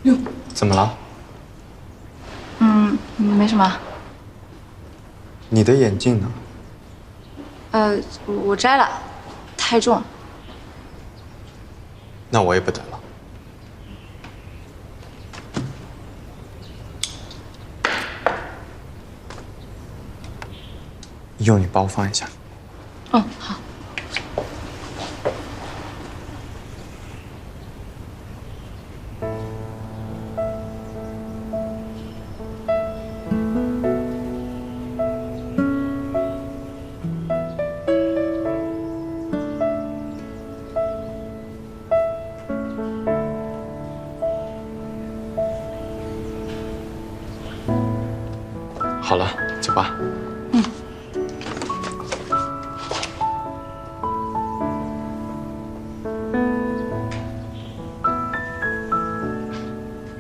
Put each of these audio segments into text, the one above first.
哟，怎么了？没什么。你的眼镜呢？我摘了，太重。那我也不戴了。用你帮我放一下。嗯，好。好了，走吧。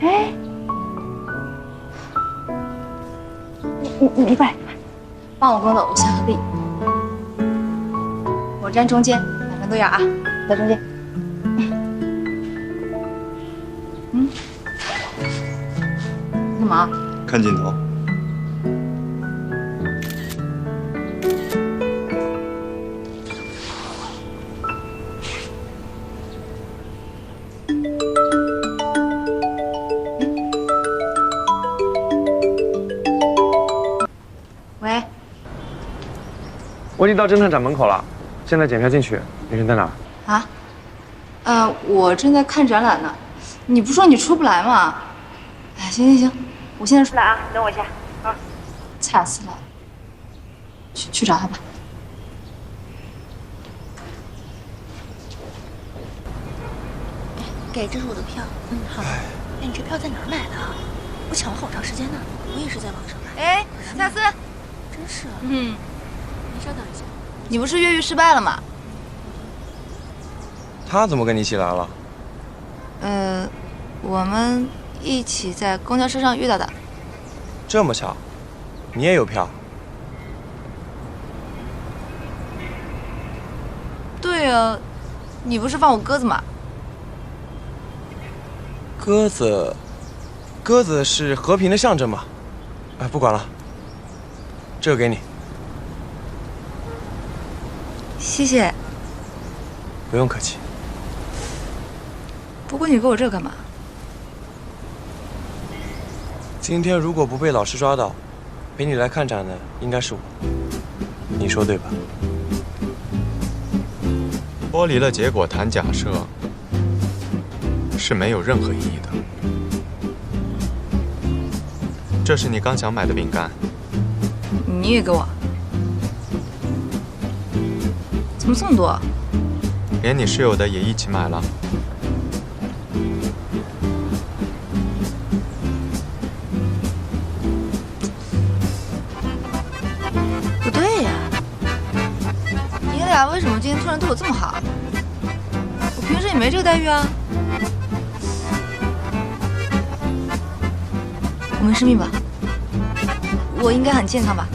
哎，你过来，帮我工作，我先合并。我站中间，两边都要啊，在中间。干嘛？看镜头。喂，我已经到侦探展门口了，现在检票进去。你人在哪？啊？我正在看展览呢。你不说你出不来吗？哎，行，我现在出来啊，你等我一下啊。蔡司来了，去找他吧。给，这是我的票。好。哎，你这票在哪儿买的？我抢了好长时间呢。我也是在网上买。哎，蔡司，真是。你稍等一下。你不是越狱失败了吗？他怎么跟你一起来了？我们一起在公交车上遇到的。这么巧，你也有票？对啊，你不是放我鸽子吗？鸽子是和平的象征嘛？哎，不管了，这个给你。谢谢。不用客气。不过你给我这个干嘛？今天如果不被老师抓到，陪你来看展的应该是我。你说对吧？脱离了结果谈假设，是没有任何意义的。这是你刚想买的饼干，你也给我？怎么这么多？连你室友的也一起买了。不对呀，你俩为什么今天突然对我这么好？我平时也没这个待遇啊。我没生病吧？我应该很健康吧？